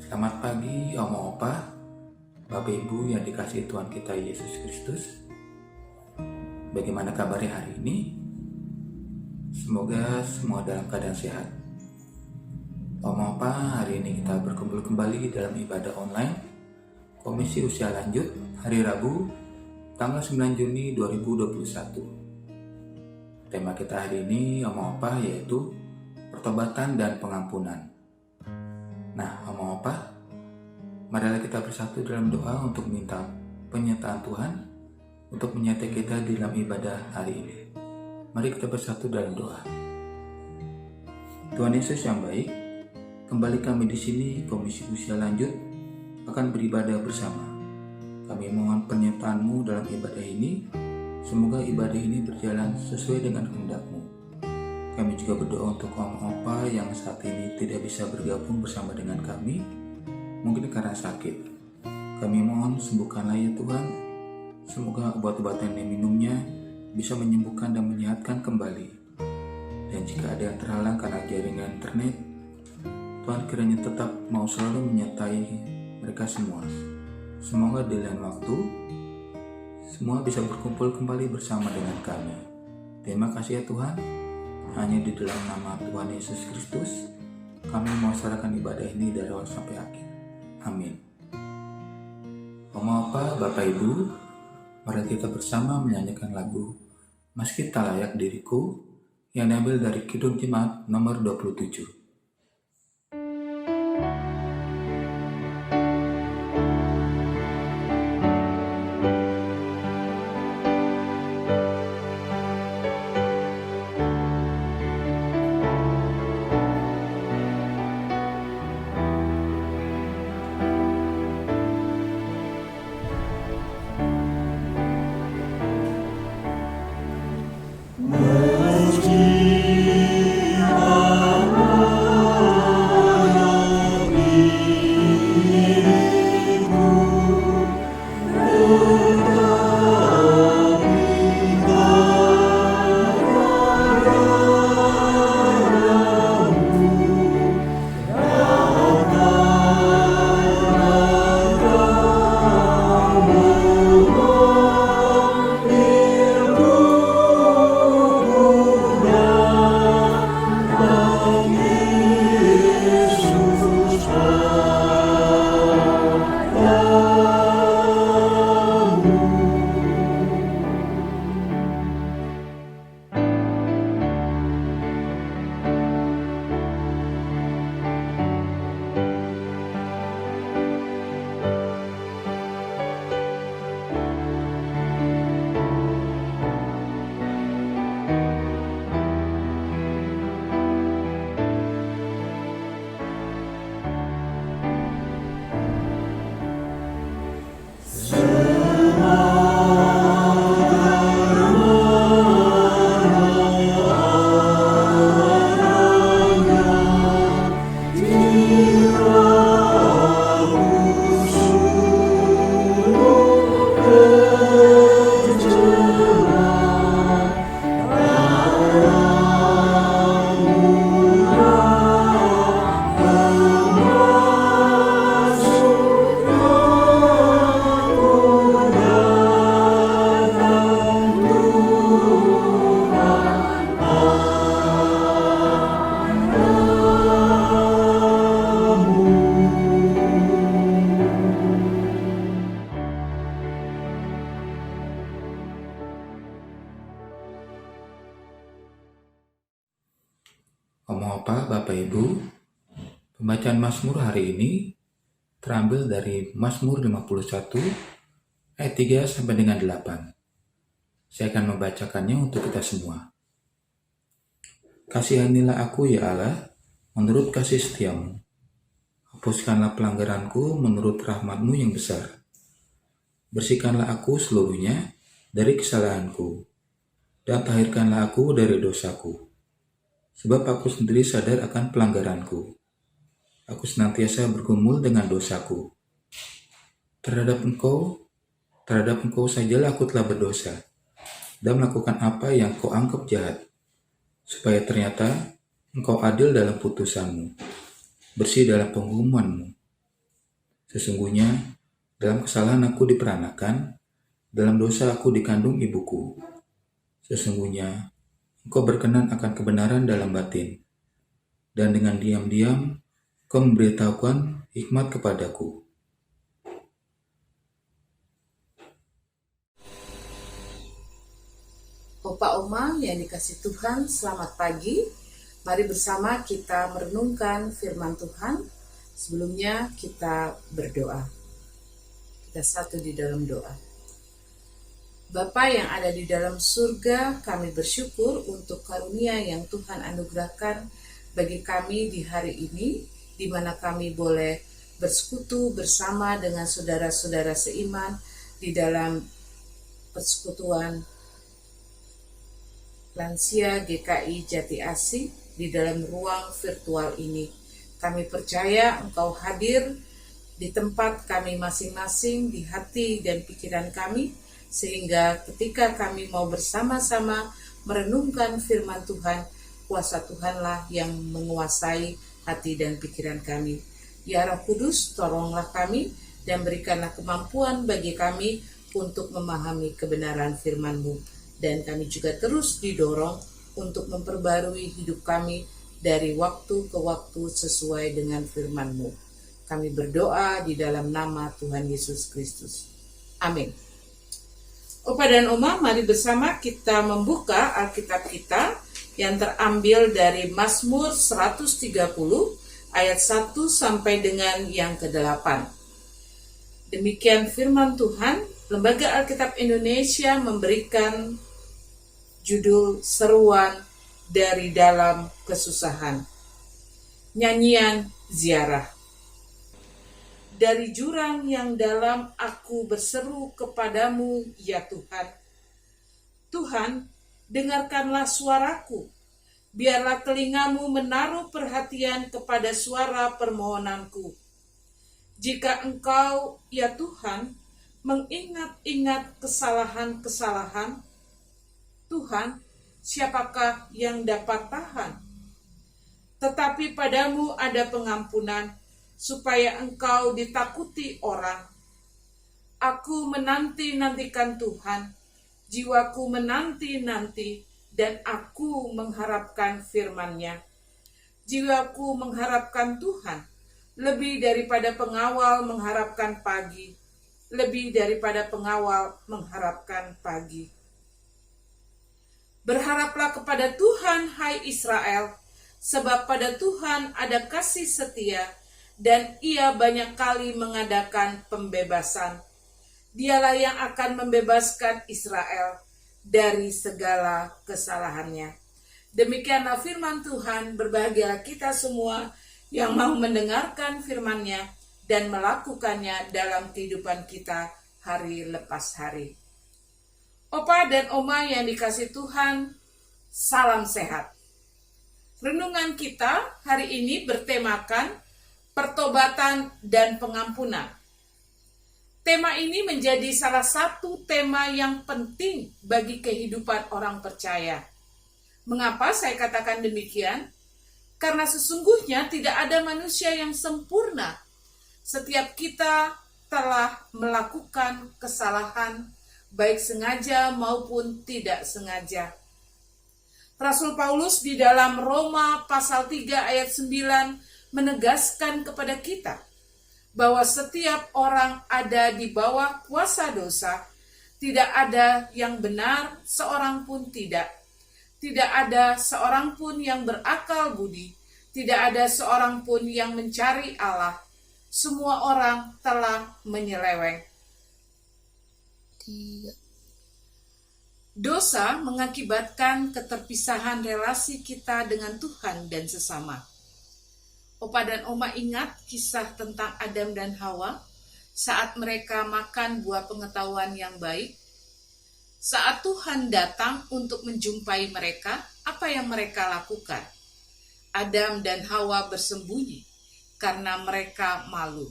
Selamat pagi Oma Opa, Bapak Ibu yang dikasihi Tuhan kita Yesus Kristus. Bagaimana kabarnya hari ini? Semoga semua dalam keadaan sehat. Oma Opa, hari ini kita berkumpul kembali dalam ibadah online Komisi Usia Lanjut hari Rabu tanggal 9 Juni 2021. Tema kita hari ini Oma Opa yaitu pertobatan dan pengampunan. Nah, Oma Opa, marilah kita bersatu dalam doa untuk minta penyertaan Tuhan untuk menyertai kita di dalam ibadah hari ini. Mari kita bersatu dalam doa. Tuhan Yesus yang baik, kembali kami di sini Komisi Usia Lanjut akan beribadah bersama. Kami mohon penyertaan-Mu dalam ibadah ini. Semoga ibadah ini berjalan sesuai dengan kehendak-Mu. Kami juga berdoa untuk Oma Opa yang saat ini tidak bisa bergabung bersama dengan kami, mungkin karena sakit. Kami mohon sembuhkanlah ya Tuhan. Semoga obat-obatan yang diminumnya bisa menyembuhkan dan menyehatkan kembali. Dan jika ada yang terhalang karena jaringan internet, Tuhan kiranya tetap mau selalu menyertai mereka semua. Semoga di lain waktu, semua bisa berkumpul kembali bersama dengan kami. Terima kasih ya Tuhan. Hanya di dalam nama Tuhan Yesus Kristus, kami melaksanakan ibadah ini dari awal sampai akhir. Amin. Oma Opa, Bapak Ibu, mari kita bersama menyanyikan lagu Meski Tak Layak Diriku yang diambil dari Kidung Jemaat nomor 27. Oma Opa, Bapak Ibu, pembacaan Mazmur hari ini terambil dari Mazmur 51 ayat 3 sampai dengan 8. Saya akan membacakannya untuk kita semua. Kasihanilah aku ya Allah, menurut kasih setiamu. Hapuskanlah pelanggaranku menurut rahmat-Mu yang besar. Bersihkanlah aku seluruhnya dari kesalahanku, dan tahirkanlah aku dari dosaku. Sebab aku sendiri sadar akan pelanggaranku. Aku senantiasa bergumul dengan dosaku. Terhadap engkau sajalah aku telah berdosa, dan melakukan apa yang kau anggap jahat, supaya ternyata engkau adil dalam putusanmu, bersih dalam penghukumanmu. Sesungguhnya, dalam kesalahan aku diperanakan, dalam dosa aku dikandung ibuku. Sesungguhnya, Engkau berkenan akan kebenaran dalam batin, dan dengan diam-diam Kau memberitahukan hikmat kepadaku. Opa Oma yang dikasih Tuhan, selamat pagi. Mari bersama kita merenungkan firman Tuhan. Sebelumnya kita berdoa. Kita satu di dalam doa. Bapa yang ada di dalam surga, kami bersyukur untuk karunia yang Tuhan anugerahkan bagi kami di hari ini, di mana kami boleh bersekutu bersama dengan saudara-saudara seiman di dalam persekutuan Lansia GKI Jati Asih di dalam ruang virtual ini. Kami percaya Engkau hadir di tempat kami masing-masing, di hati dan pikiran kami, sehingga ketika kami mau bersama-sama merenungkan firman Tuhan, kuasa Tuhanlah yang menguasai hati dan pikiran kami. Ya Roh Kudus, tolonglah kami dan berikanlah kemampuan bagi kami untuk memahami kebenaran firman-Mu. Dan kami juga terus didorong untuk memperbarui hidup kami dari waktu ke waktu sesuai dengan firman-Mu. Kami berdoa di dalam nama Tuhan Yesus Kristus. Amin. Opa dan Oma, mari bersama kita membuka Alkitab kita yang terambil dari Mazmur 130 ayat 1 sampai dengan yang ke-8. Demikian firman Tuhan. Lembaga Alkitab Indonesia memberikan judul Seruan dari Dalam Kesusahan. Nyanyian Ziarah. Dari jurang yang dalam aku berseru kepadamu, ya Tuhan. Tuhan, dengarkanlah suaraku. Biarlah telingamu menaruh perhatian kepada suara permohonanku. Jika Engkau, ya Tuhan, mengingat-ingat kesalahan-kesalahan, Tuhan, siapakah yang dapat tahan? Tetapi padamu ada pengampunan, supaya Engkau ditakuti orang. Aku menanti-nantikan Tuhan, jiwaku menanti-nanti, dan aku mengharapkan firman-Nya. Jiwaku mengharapkan Tuhan, lebih daripada pengawal mengharapkan pagi, lebih daripada pengawal mengharapkan pagi. Berharaplah kepada Tuhan, hai Israel, sebab pada Tuhan ada kasih setia, dan Ia banyak kali mengadakan pembebasan. Dialah yang akan membebaskan Israel dari segala kesalahannya. Demikianlah firman Tuhan. Berbahagialah kita semua yang mau mendengarkan firman-Nya dan melakukannya dalam kehidupan kita hari lepas hari. Opa dan Oma yang dikasih Tuhan, salam sehat. Renungan kita hari ini bertemakan pertobatan dan pengampunan. Tema ini menjadi salah satu tema yang penting bagi kehidupan orang percaya. Mengapa saya katakan demikian? Karena sesungguhnya tidak ada manusia yang sempurna. Setiap kita telah melakukan kesalahan, baik sengaja maupun tidak sengaja. Rasul Paulus di dalam Roma pasal 3 ayat 9 menegaskan kepada kita bahwa setiap orang ada di bawah kuasa dosa, tidak ada yang benar, seorang pun tidak. Tidak ada seorang pun yang berakal budi, tidak ada seorang pun yang mencari Allah. Semua orang telah menyeleweng. Dosa mengakibatkan keterpisahan relasi kita dengan Tuhan dan sesama. Opa dan Oma ingat kisah tentang Adam dan Hawa saat mereka makan buah pengetahuan yang baik. Saat Tuhan datang untuk menjumpai mereka, apa yang mereka lakukan? Adam dan Hawa bersembunyi karena mereka malu.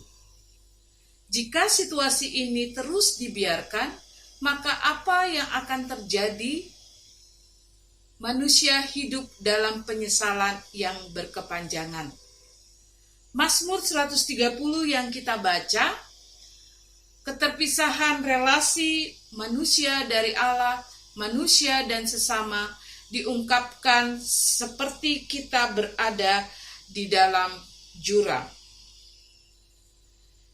Jika situasi ini terus dibiarkan, maka apa yang akan terjadi? Manusia hidup dalam penyesalan yang berkepanjangan. Mazmur 130 yang kita baca, keterpisahan relasi manusia dari Allah, manusia dan sesama diungkapkan seperti kita berada di dalam jurang.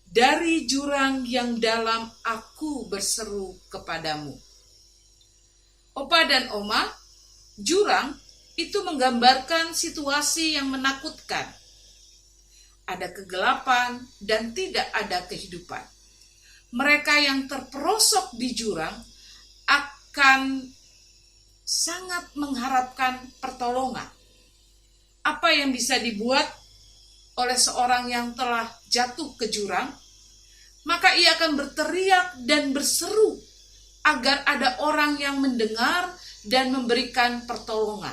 Dari jurang yang dalam aku berseru kepadamu. Opa dan Oma, jurang itu menggambarkan situasi yang menakutkan. Ada kegelapan dan tidak ada kehidupan. Mereka yang terperosok di jurang akan sangat mengharapkan pertolongan. Apa yang bisa dibuat oleh seorang yang telah jatuh ke jurang? Maka ia akan berteriak dan berseru agar ada orang yang mendengar dan memberikan pertolongan.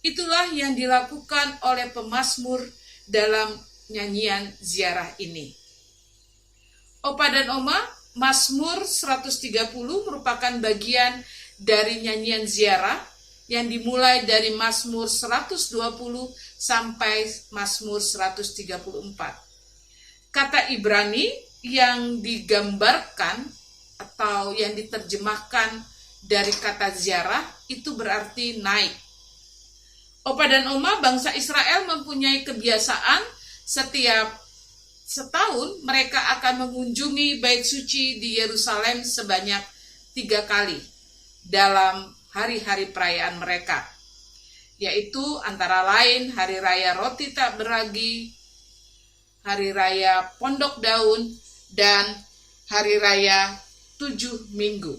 Itulah yang dilakukan oleh pemazmur dalam nyanyian ziarah ini. Opa dan Oma, Mazmur 130 merupakan bagian dari nyanyian ziarah yang dimulai dari Mazmur 120 sampai Mazmur 134. Kata Ibrani yang digambarkan atau yang diterjemahkan dari kata ziarah itu berarti naik. Opa dan Oma, bangsa Israel mempunyai kebiasaan setiap setahun mereka akan mengunjungi bait suci di Yerusalem sebanyak 3 kali dalam hari-hari perayaan mereka, yaitu antara lain Hari Raya Roti Tak Beragi, Hari Raya Pondok Daun, dan Hari Raya 7 Minggu.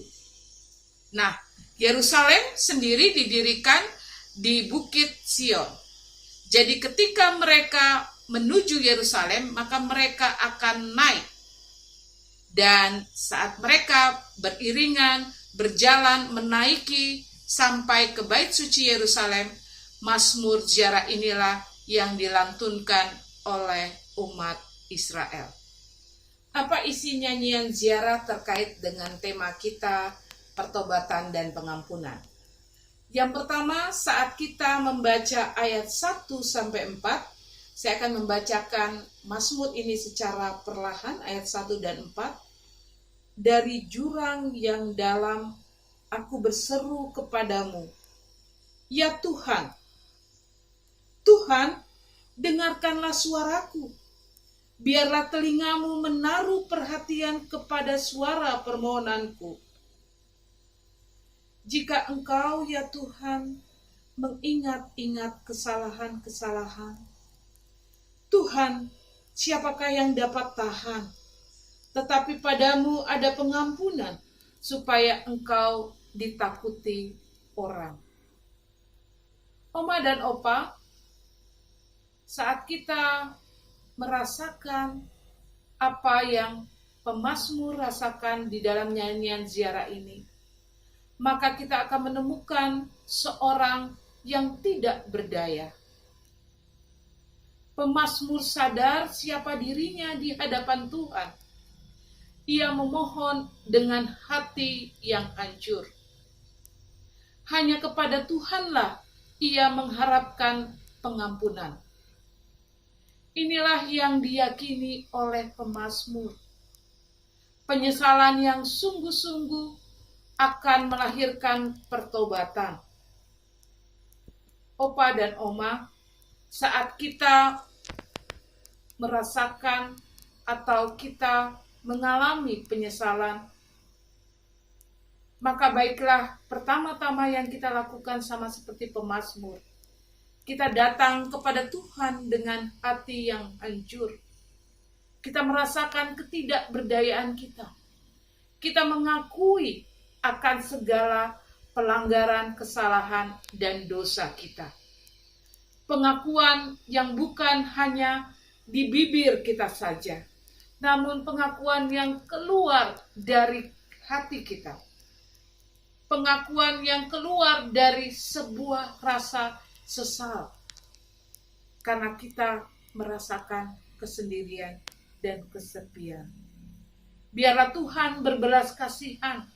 Nah, Yerusalem sendiri didirikan di Bukit Sion. Jadi ketika mereka menuju Yerusalem, maka mereka akan naik. Dan saat mereka beriringan, berjalan menaiki sampai ke bait suci Yerusalem, Mazmur ziarah inilah yang dilantunkan oleh umat Israel. Apa isi nyanyian ziarah terkait dengan tema kita, pertobatan dan pengampunan? Yang pertama, saat kita membaca ayat 1-4, saya akan membacakan Mazmur ini secara perlahan, ayat 1 dan 4. Dari jurang yang dalam, aku berseru kepadamu. Ya Tuhan, Tuhan, dengarkanlah suaraku. Biarlah telingamu menaruh perhatian kepada suara permohonanku. Jika Engkau, ya Tuhan, mengingat-ingat kesalahan-kesalahan, Tuhan, siapakah yang dapat tahan? Tetapi padamu ada pengampunan, supaya Engkau ditakuti orang. Oma dan Opa, saat kita merasakan apa yang pemazmur rasakan di dalam nyanyian ziarah ini, maka kita akan menemukan seorang yang tidak berdaya. Pemazmur sadar siapa dirinya di hadapan Tuhan. Ia memohon dengan hati yang hancur. Hanya kepada Tuhanlah ia mengharapkan pengampunan. Inilah yang diyakini oleh pemazmur. Penyesalan yang sungguh-sungguh akan melahirkan pertobatan. Opa dan Oma, saat kita merasakan atau kita mengalami penyesalan, maka baiklah pertama-tama yang kita lakukan sama seperti pemazmur. Kita datang kepada Tuhan dengan hati yang hancur. Kita merasakan ketidakberdayaan kita. Kita mengakui akan segala pelanggaran, kesalahan, dan dosa kita. Pengakuan yang bukan hanya di bibir kita saja, namun pengakuan yang keluar dari hati kita. Pengakuan yang keluar dari sebuah rasa sesal, karena kita merasakan kesendirian dan kesepian. Biarlah Tuhan berbelas kasihan,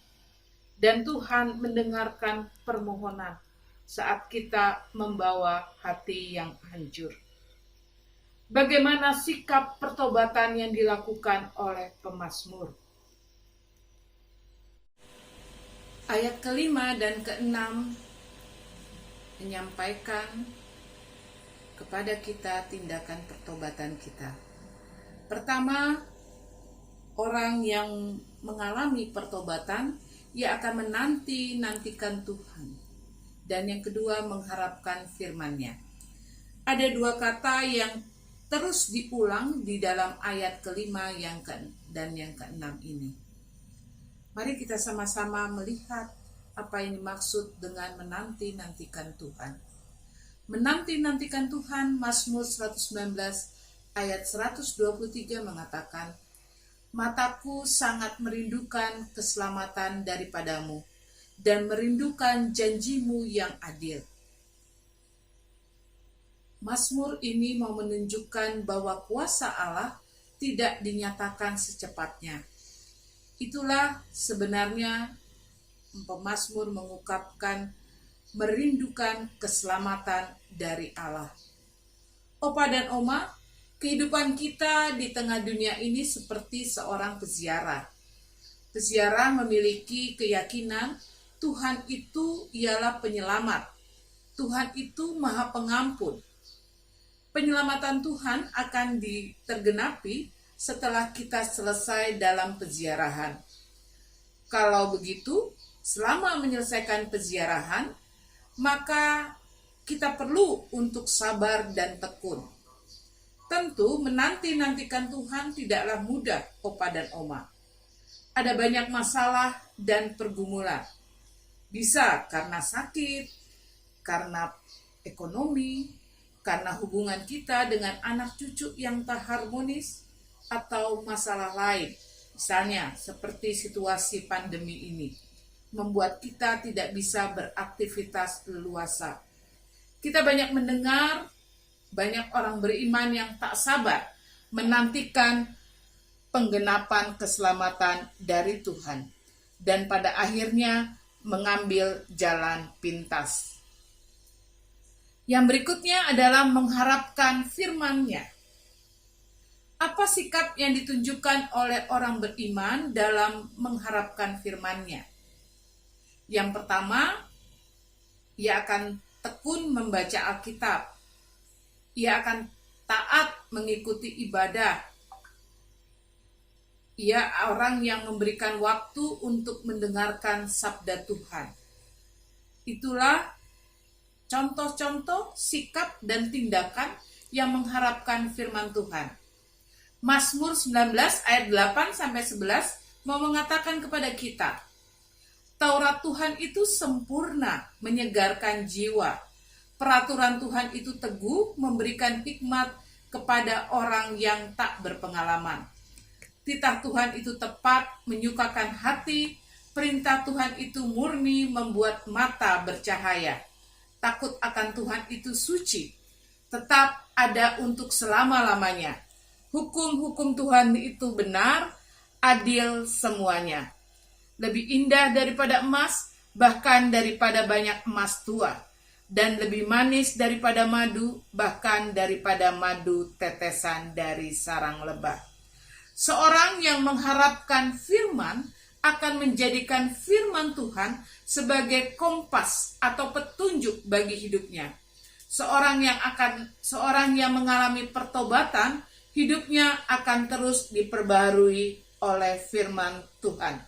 dan Tuhan mendengarkan permohonan saat kita membawa hati yang hancur. Bagaimana sikap pertobatan yang dilakukan oleh pemazmur? Ayat kelima dan keenam menyampaikan kepada kita tindakan pertobatan kita. Pertama, orang yang mengalami pertobatan, ia akan menanti-nantikan Tuhan. Dan yang kedua, mengharapkan firman-Nya. Ada dua kata yang terus diulang di dalam ayat kelima dan yang keenam ini. Mari kita sama-sama melihat apa yang dimaksud dengan menanti-nantikan Tuhan. Menanti-nantikan Tuhan, Mazmur 119 ayat 123 mengatakan, "Mataku sangat merindukan keselamatan daripadamu dan merindukan janjimu yang adil." Mazmur ini mau menunjukkan bahwa kuasa Allah tidak dinyatakan secepatnya. Itulah sebenarnya pemazmur mengungkapkan merindukan keselamatan dari Allah. Opa dan Oma, kehidupan kita di tengah dunia ini seperti seorang peziarah. Peziarah memiliki keyakinan Tuhan itu ialah penyelamat. Tuhan itu Maha Pengampun. Penyelamatan Tuhan akan tergenapi setelah kita selesai dalam peziarahan. Kalau begitu, selama menyelesaikan peziarahan, maka kita perlu untuk sabar dan tekun. Tentu menanti-nantikan Tuhan tidaklah mudah, Opa dan Oma. Ada banyak masalah dan pergumulan. Bisa karena sakit, karena ekonomi, karena hubungan kita dengan anak cucu yang tak harmonis, atau masalah lain. Misalnya seperti situasi pandemi ini, membuat kita tidak bisa beraktivitas leluasa. Kita banyak mendengar banyak orang beriman yang tak sabar menantikan penggenapan keselamatan dari Tuhan dan pada akhirnya mengambil jalan pintas. Yang berikutnya adalah mengharapkan firman-Nya. Apa sikap yang ditunjukkan oleh orang beriman dalam mengharapkan firman-Nya? Yang pertama, ia akan tekun membaca Alkitab. Ia akan taat mengikuti ibadah. Ia orang yang memberikan waktu untuk mendengarkan sabda Tuhan. Itulah contoh-contoh sikap dan tindakan yang mengharapkan firman Tuhan. Mazmur 19 ayat 8-11 mau mengatakan kepada kita, Taurat Tuhan itu sempurna, menyegarkan jiwa. Peraturan Tuhan itu teguh, memberikan hikmat kepada orang yang tak berpengalaman. Titah Tuhan itu tepat, menyukakan hati. Perintah Tuhan itu murni, membuat mata bercahaya. Takut akan Tuhan itu suci, tetap ada untuk selama-lamanya. Hukum-hukum Tuhan itu benar, adil semuanya. Lebih indah daripada emas, bahkan daripada banyak emas tua, dan lebih manis daripada madu, bahkan daripada madu tetesan dari sarang lebah. Seorang yang mengharapkan firman akan menjadikan firman Tuhan sebagai kompas atau petunjuk bagi hidupnya. Seorang yang mengalami pertobatan, hidupnya akan terus diperbarui oleh firman Tuhan.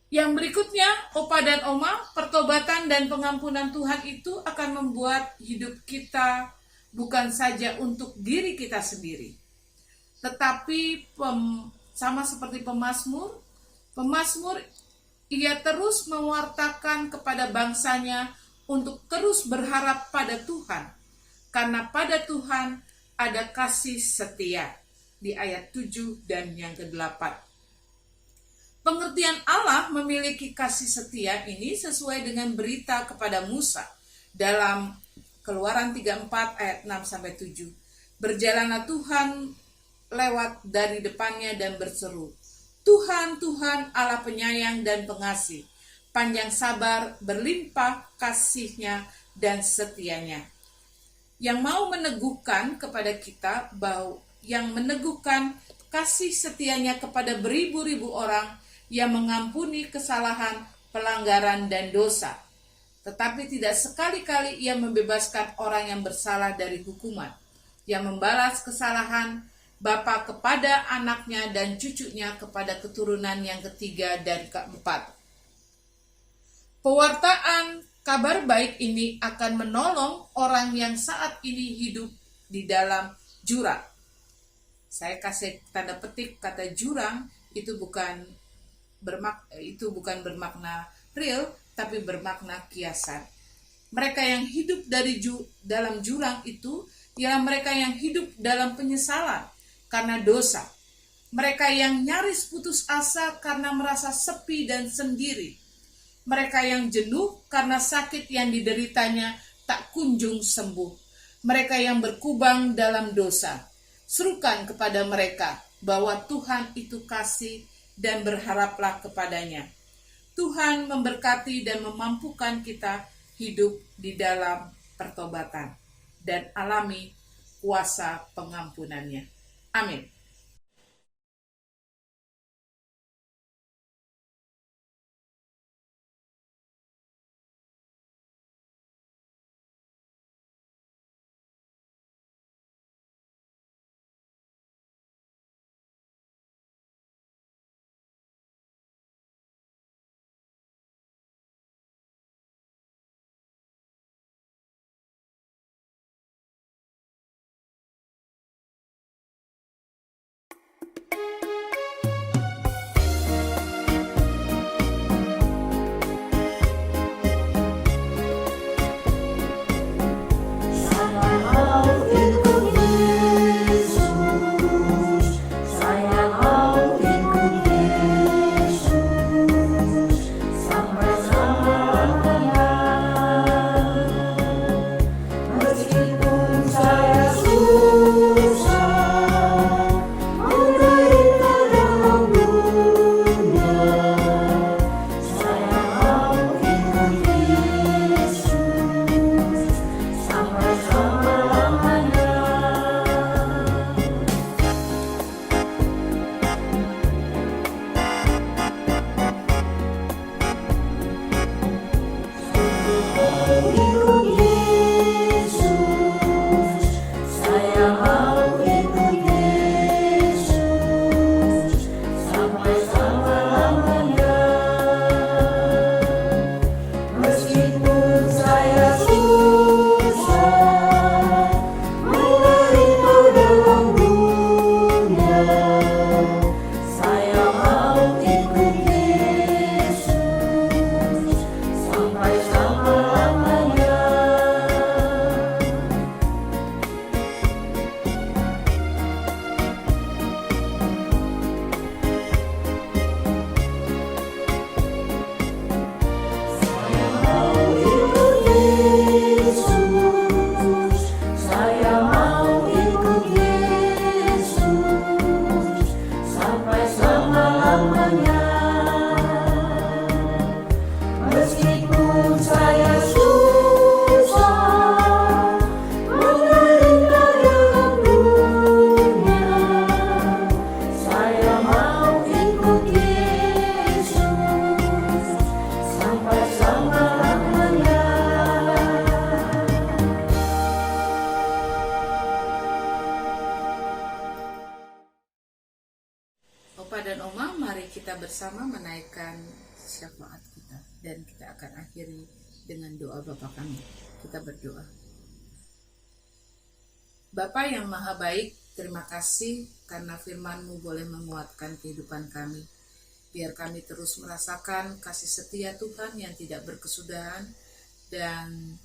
Yang berikutnya, Opa dan Oma, pertobatan dan pengampunan Tuhan itu akan membuat hidup kita bukan saja untuk diri kita sendiri, tetapi sama seperti pemazmur ia terus mewartakan kepada bangsanya untuk terus berharap pada Tuhan, karena pada Tuhan ada kasih setia di ayat 7 dan yang ke-8. Pengertian Allah memiliki kasih setia ini sesuai dengan berita kepada Musa dalam Keluaran 34 ayat 6-7. Berjalanlah Tuhan lewat dari depannya dan berseru, Tuhan, Tuhan Allah penyayang dan pengasih, panjang sabar, berlimpah kasihnya dan setianya. yang mau meneguhkan kepada kita bahwa yang meneguhkan kasih setianya kepada beribu-ribu orang yang mengampuni kesalahan, pelanggaran, dan dosa. Tetapi tidak sekali-kali ia membebaskan orang yang bersalah dari hukuman, yang membalas kesalahan Bapa kepada anaknya dan cucunya kepada keturunan yang ketiga dan keempat. Pewartaan kabar baik ini akan menolong orang yang saat ini hidup di dalam jurang. Saya kasih tanda petik kata jurang itu bukan bermakna real, tapi bermakna kiasan. Mereka yang hidup dalam jurang itu ialah mereka yang hidup dalam penyesalan karena dosa. Mereka yang nyaris putus asa karena merasa sepi dan sendiri. Mereka yang jenuh karena sakit yang dideritanya tak kunjung sembuh. Mereka yang berkubang dalam dosa. Serukan kepada mereka bahwa Tuhan itu kasih dan berharaplah kepadanya. Tuhan memberkati dan memampukan kita hidup di dalam pertobatan dan alami kuasa pengampunannya. Amin. Opa dan Oma, mari kita bersama menaikkan syafaat kita dan kita akan akhiri dengan doa Bapa kami. Kita berdoa. Bapa yang maha baik, terima kasih karena firman-Mu boleh menguatkan kehidupan kami. Biar kami terus merasakan kasih setia Tuhan yang tidak berkesudahan dan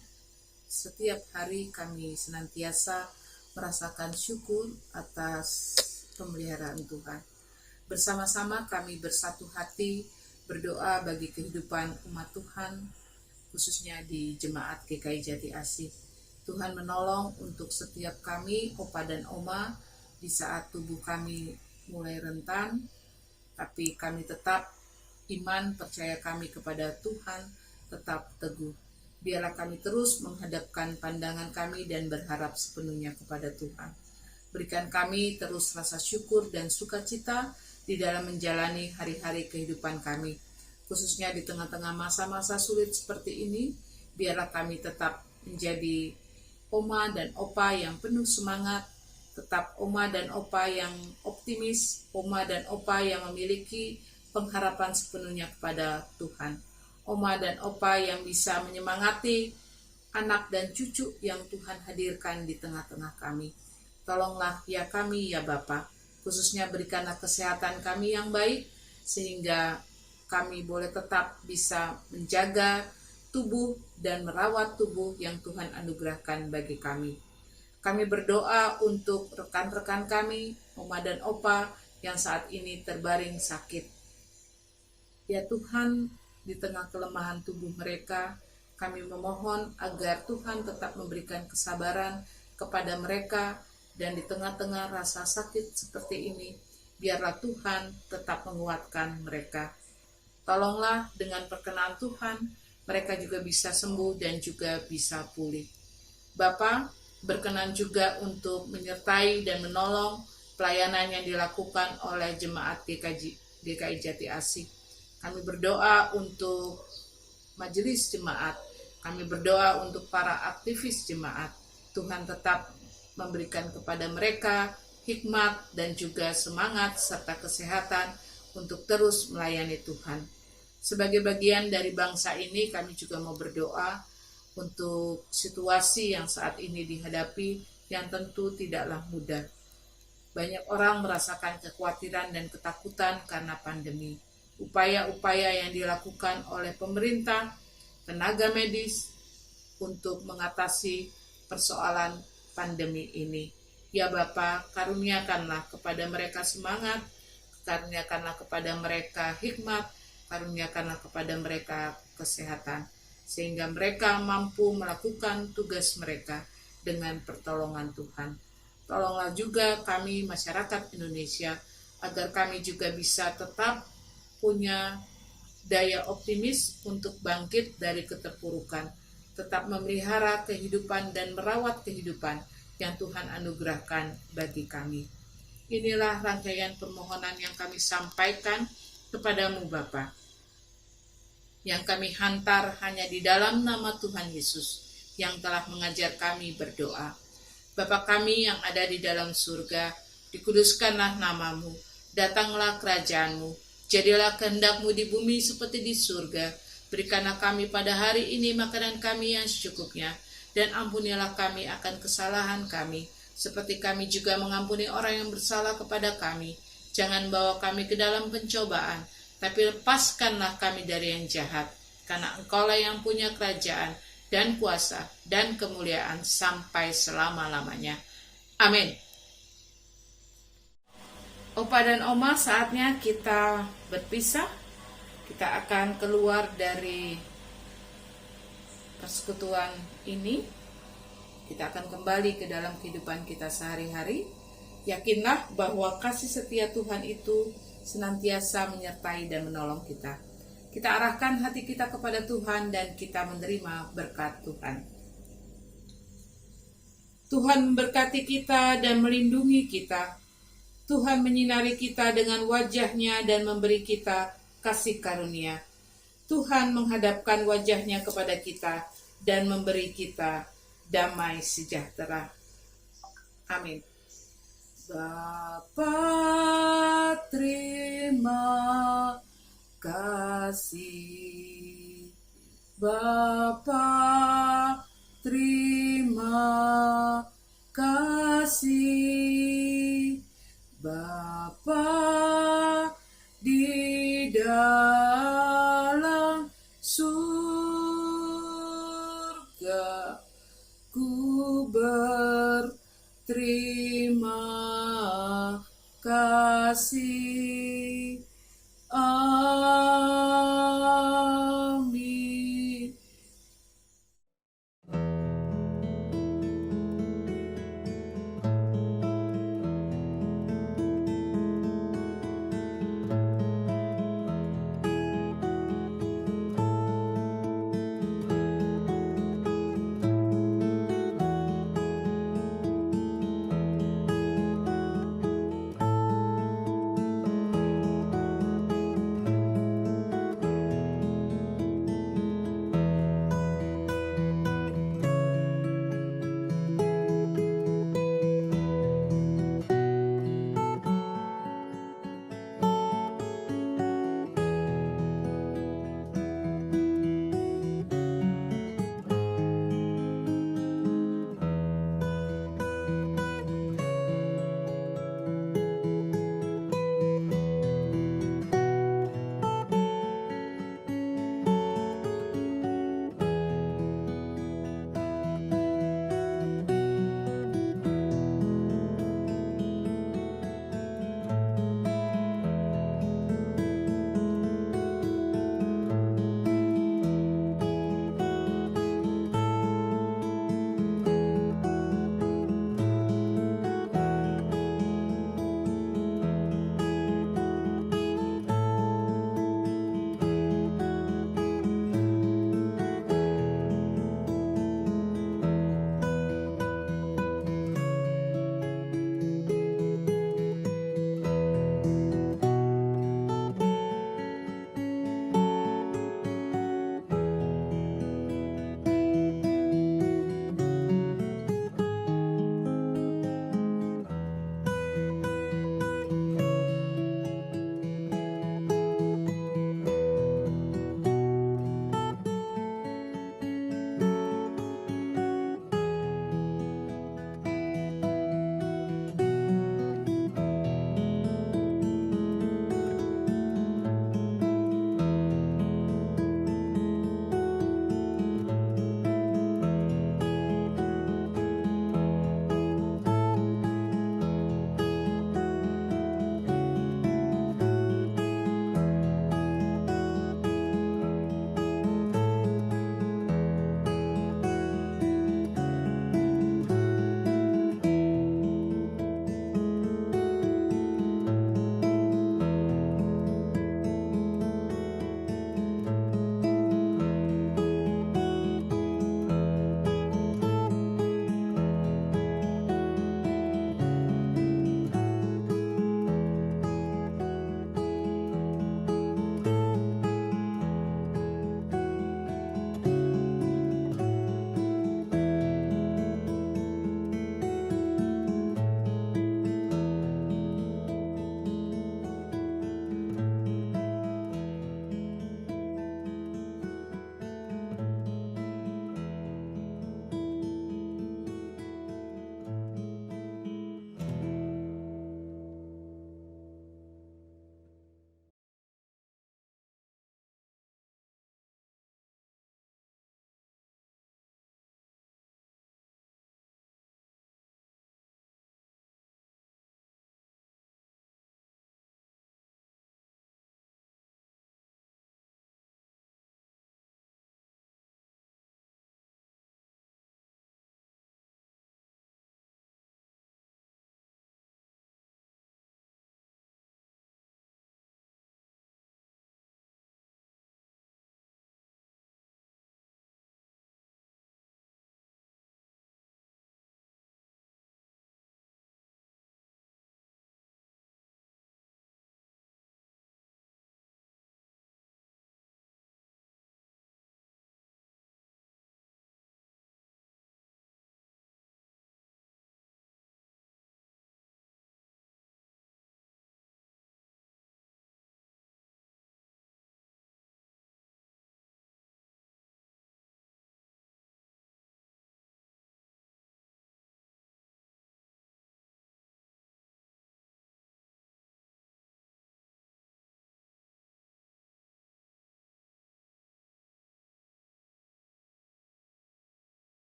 setiap hari kami senantiasa merasakan syukur atas pemeliharaan Tuhan. Bersama-sama kami bersatu hati berdoa bagi kehidupan umat Tuhan, khususnya di Jemaat GKI Jati Asih. Tuhan menolong untuk setiap kami, Opa dan Oma, di saat tubuh kami mulai rentan, tapi kami tetap iman, percaya kami kepada Tuhan, tetap teguh. Biarlah kami terus menghadapkan pandangan kami dan berharap sepenuhnya kepada Tuhan. Berikan kami terus rasa syukur dan sukacita di dalam menjalani hari-hari kehidupan kami. Khususnya di tengah-tengah masa-masa sulit seperti ini, biarlah kami tetap menjadi oma dan opa yang penuh semangat, tetap oma dan opa yang optimis, oma dan opa yang memiliki pengharapan sepenuhnya kepada Tuhan. Oma dan opa yang bisa menyemangati anak dan cucu yang Tuhan hadirkan di tengah-tengah kami. Tolonglah ya kami ya Bapa, khususnya berikanlah kesehatan kami yang baik, sehingga kami boleh tetap bisa menjaga tubuh dan merawat tubuh yang Tuhan anugerahkan bagi kami. Kami berdoa untuk rekan-rekan kami, oma dan opa yang saat ini terbaring sakit. Ya Tuhan, di tengah kelemahan tubuh mereka, kami memohon agar Tuhan tetap memberikan kesabaran kepada mereka, dan di tengah-tengah rasa sakit seperti ini, biarlah Tuhan tetap menguatkan mereka. Tolonglah dengan perkenan Tuhan, mereka juga bisa sembuh dan juga bisa pulih. Bapa, berkenan juga untuk menyertai dan menolong pelayanan yang dilakukan oleh jemaat GKI Jati Asih. Kami berdoa untuk majelis jemaat, kami berdoa untuk para aktivis jemaat. Tuhan tetap memberikan kepada mereka hikmat dan juga semangat serta kesehatan untuk terus melayani Tuhan. Sebagai bagian dari bangsa ini, kami juga mau berdoa untuk situasi yang saat ini dihadapi yang tentu tidaklah mudah. Banyak orang merasakan kekhawatiran dan ketakutan karena pandemi. Upaya-upaya yang dilakukan oleh pemerintah, tenaga medis untuk mengatasi persoalan pandemi ini. Ya Bapa, karuniakanlah kepada mereka semangat, karuniakanlah kepada mereka hikmat, karuniakanlah kepada mereka kesehatan, sehingga mereka mampu melakukan tugas mereka dengan pertolongan Tuhan. Tolonglah juga kami masyarakat Indonesia, agar kami juga bisa tetap punya daya optimis untuk bangkit dari keterpurukan, tetap memelihara kehidupan dan merawat kehidupan yang Tuhan anugerahkan bagi kami. Inilah rangkaian permohonan yang kami sampaikan kepadamu Bapa, yang kami hantar hanya di dalam nama Tuhan Yesus yang telah mengajar kami berdoa. Bapa kami yang ada di dalam surga, dikuduskanlah namamu, datanglah kerajaanmu, jadilah kehendak-Mu di bumi seperti di surga. Berikanlah kami pada hari ini makanan kami yang secukupnya, dan ampunilah kami akan kesalahan kami, seperti kami juga mengampuni orang yang bersalah kepada kami. Jangan bawa kami ke dalam pencobaan, tapi lepaskanlah kami dari yang jahat, karena Engkaulah yang punya kerajaan, dan kuasa, dan kemuliaan sampai selama-lamanya. Amin. Opa dan Oma, saatnya kita berpisah. Kita akan keluar dari persekutuan ini. Kita akan kembali ke dalam kehidupan kita sehari-hari. Yakinlah bahwa kasih setia Tuhan itu senantiasa menyertai dan menolong kita. Kita arahkan hati kita kepada Tuhan dan kita menerima berkat Tuhan. Tuhan memberkati kita dan melindungi kita. Tuhan menyinari kita dengan wajah-Nya dan memberi kita kasih karunia. Tuhan menghadapkan wajah-Nya kepada kita dan memberi kita damai sejahtera. Amin. Bapa, terima kasih. Bapa, terima kasih. Bapa di dalam surga, ku berterima kasih.